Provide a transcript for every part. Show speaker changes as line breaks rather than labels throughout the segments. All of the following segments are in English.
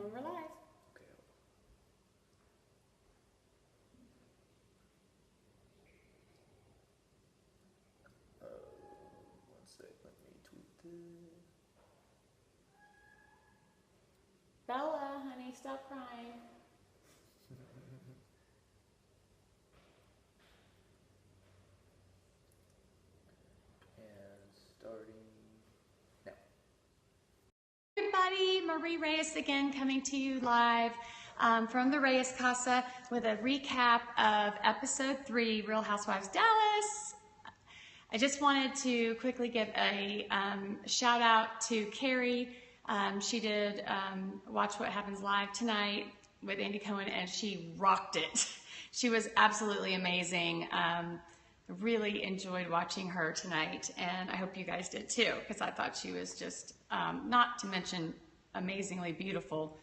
when we're live.
Okay. One sec, let me tweet this.
Bella, honey, stop crying.
And starting now.
Everybody, Marie Reyes again, coming to you live from the Reyes Casa with a recap of episode 3, Real Housewives Dallas. I just wanted to quickly give a shout out to Carrie. She did Watch What Happens Live tonight with Andy Cohen, and she rocked it. She was absolutely amazing. Really enjoyed watching her tonight, and I hope you guys did too, because I thought she was just, not to mention amazingly beautiful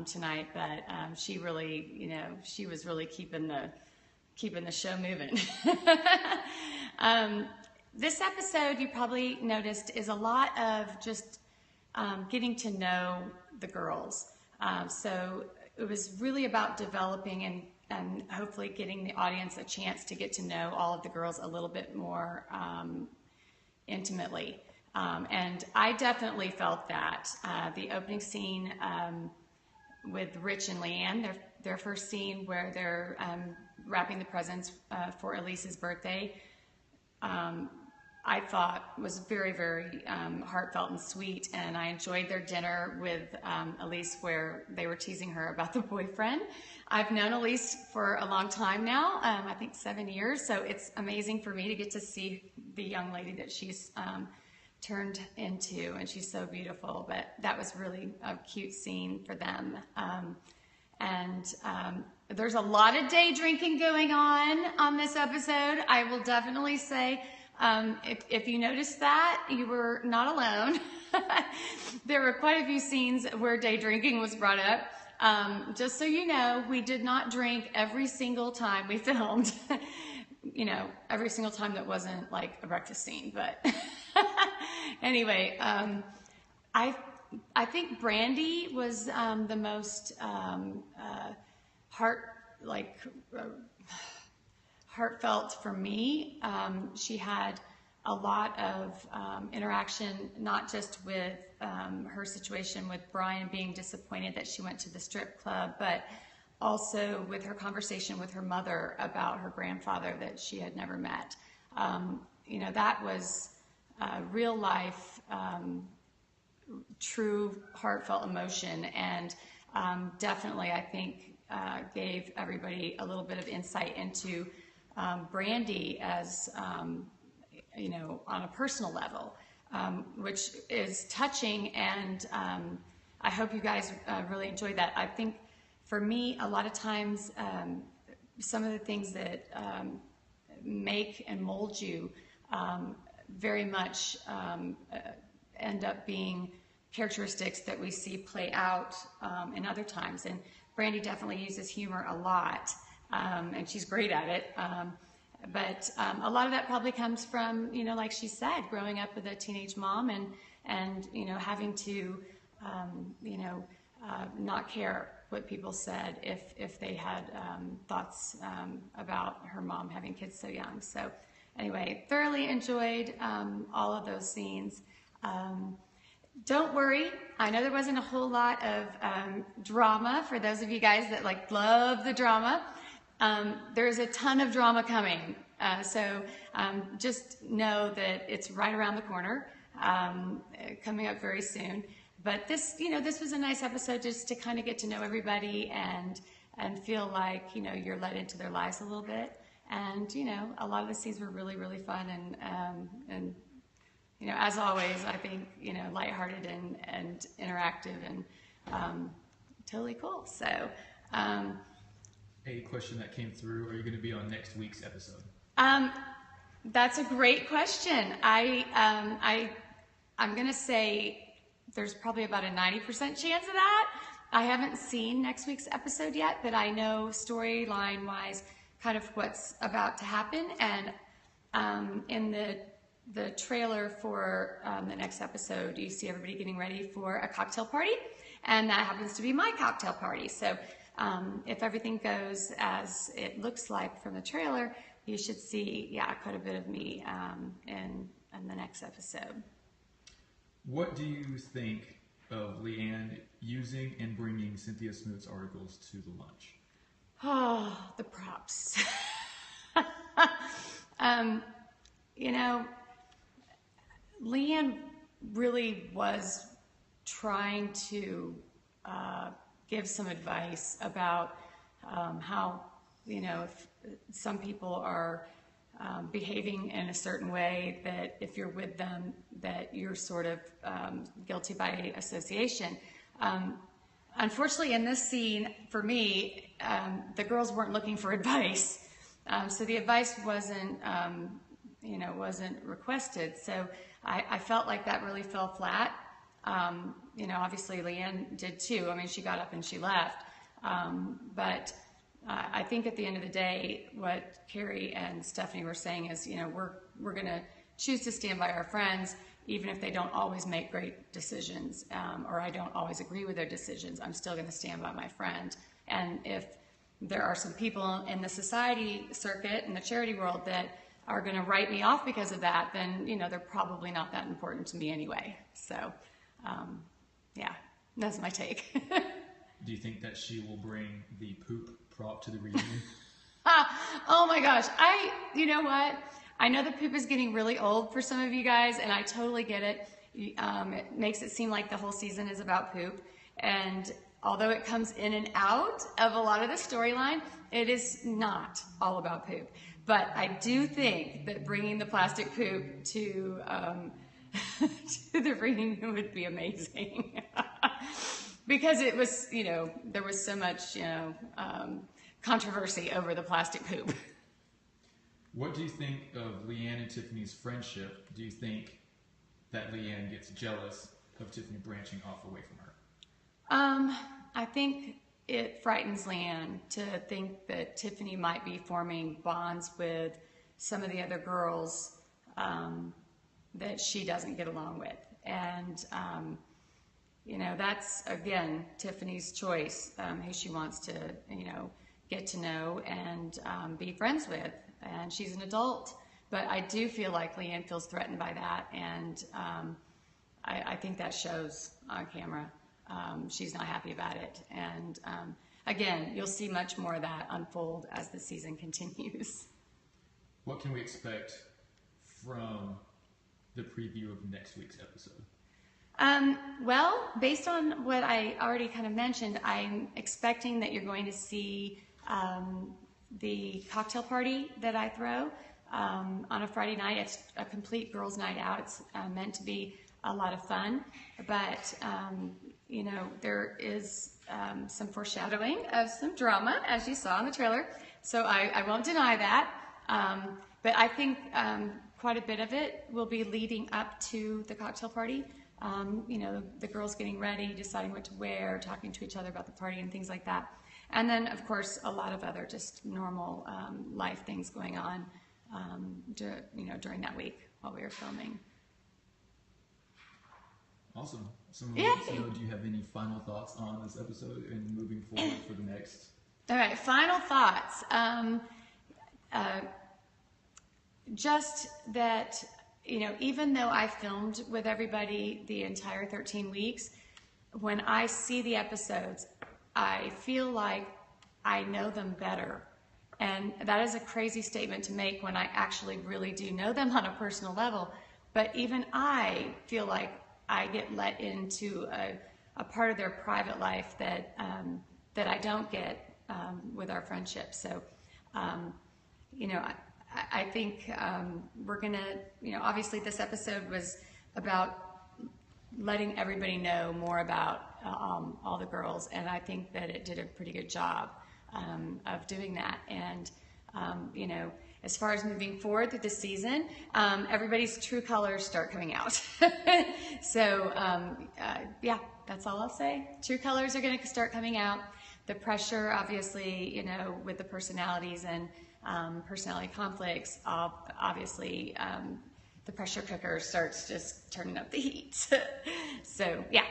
tonight, but she really, you know, she was really keeping the show moving. This episode, you probably noticed, is a lot of just getting to know the girls. So it was really about developing and hopefully getting the audience a chance to get to know all of the girls a little bit more intimately. And I definitely felt that. The opening scene with Rich and LeeAnne, their first scene where they're wrapping the presents for Elise's birthday, I thought was very, very heartfelt and sweet, and I enjoyed their dinner with Elise where they were teasing her about the boyfriend. I've known Elise for a long time now, I think 7 years, so it's amazing for me to get to see the young lady that she's turned into, and she's so beautiful, but that was really a cute scene for them. There's a lot of day drinking going on this episode. I will definitely say, if you noticed that, you were not alone. There were quite a few scenes where day drinking was brought up. Just so you know, we did not drink every single time we filmed. You know, every single time that wasn't like a breakfast scene. But anyway, I think Brandi was the most heartfelt for me. She had a lot of interaction, not just with her situation with Brian being disappointed that she went to the strip club, but also with her conversation with her mother about her grandfather that she had never met. You know, that was real life, true heartfelt emotion, and definitely I think gave everybody a little bit of insight into Brandi as, you know, on a personal level, which is touching, and I hope you guys really enjoyed that. I think for me, a lot of times, some of the things that make and mold you very much end up being characteristics that we see play out in other times. And Brandi definitely uses humor a lot, and she's great at it. But a lot of that probably comes from, you know, like she said, growing up with a teenage mom and you know, having to, you know, not care what people said if they had thoughts about her mom having kids so young. So anyway, thoroughly enjoyed all of those scenes. Don't worry, I know there wasn't a whole lot of drama for those of you guys that like love the drama. There's a ton of drama coming, so just know that it's right around the corner, coming up very soon. But this, you know, this was a nice episode just to kind of get to know everybody and feel like, you know, you're let into their lives a little bit. And, you know, a lot of the scenes were really, really fun and you know, as always, I think, you know, lighthearted and interactive and totally cool. So,
A question that came through: are you going to be on next week's episode?
That's a great question. I'm going to say there's probably about a 90% chance of that. I haven't seen next week's episode yet, but I know storyline-wise kind of what's about to happen. And in the trailer for the next episode, you see everybody getting ready for a cocktail party. and that happens to be my cocktail party. So if everything goes as it looks like from the trailer, you should see, yeah, quite a bit of me in the next episode.
What do you think of LeeAnne using and bringing Cynthia Smoot's articles to the lunch?
Oh, the props. You know, LeeAnne really was trying to give some advice about how, you know, if some people are behaving in a certain way, that if you're with them, that you're sort of guilty by association. Unfortunately, in this scene, for me, the girls weren't looking for advice. So the advice wasn't, you know, wasn't requested. So I felt like that really fell flat. You know, obviously LeeAnne did too. I mean, she got up and she left. But I think at the end of the day, what Carrie and Stephanie were saying is, you know, we're going to choose to stand by our friends, even if they don't always make great decisions, or I don't always agree with their decisions. I'm still going to stand by my friend. And if there are some people in the society circuit and the charity world that are going to write me off because of that, then, you know, they're probably not that important to me anyway. So, yeah, that's my take.
Do you think that she will bring the poop prop to the reunion?
Oh my gosh. You know what? I know the poop is getting really old for some of you guys, and I totally get it. It makes it seem like the whole season is about poop. And although it comes in and out of a lot of the storyline, it is not all about poop. But I do think that bringing the plastic poop to to the reunion would be amazing. Because it was, you know, there was so much, you know, controversy over the plastic poop.
What do you think of LeeAnne and Tiffany's friendship? Do you think that LeeAnne gets jealous of Tiffany branching off away from her?
I think it frightens LeeAnne to think that Tiffany might be forming bonds with some of the other girls that she doesn't get along with. And, you know, that's, again, Tiffany's choice, who she wants to, you know, get to know and be friends with. And she's an adult. But I do feel like LeeAnne feels threatened by that. And I think that shows on camera. She's not happy about it. And again, you'll see much more of that unfold as the season continues.
What can we expect from the preview of next week's episode?
Well, based on what I already kind of mentioned, I'm expecting that you're going to see the cocktail party that I throw on a Friday night. It's a complete girls' night out. It's meant to be a lot of fun, but you know, there is some foreshadowing of some drama, as you saw in the trailer, so I won't deny that. But I think quite a bit of it will be leading up to the cocktail party. You know, the girls getting ready, deciding what to wear, talking to each other about the party and things like that. And then, of course, a lot of other just normal life things going on, you know, during that week while we were filming.
Awesome. So, do you have any final thoughts on this episode and moving forward for the next?
All right, final thoughts. Just that, you know, even though I filmed with everybody the entire 13 weeks, when I see the episodes, I feel like I know them better. And that is a crazy statement to make when I actually really do know them on a personal level. But even I feel like I get let into a part of their private life that that I don't get with our friendship. So, you know, I think we're gonna, you know, obviously this episode was about letting everybody know more about all the girls, and I think that it did a pretty good job of doing that. And you know, as far as moving forward through the season, everybody's true colors start coming out. So yeah, that's all I'll say. True colors are going to start coming out. The pressure, obviously, you know, with the personalities and personality conflicts, obviously the pressure cooker starts just turning up the heat. So yeah,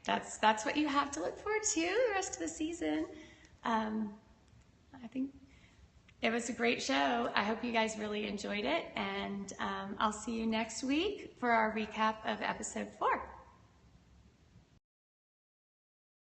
that's what you have to look forward to the rest of the season. I think it was a great show. I hope you guys really enjoyed it, and I'll see you next week for our recap of episode 4.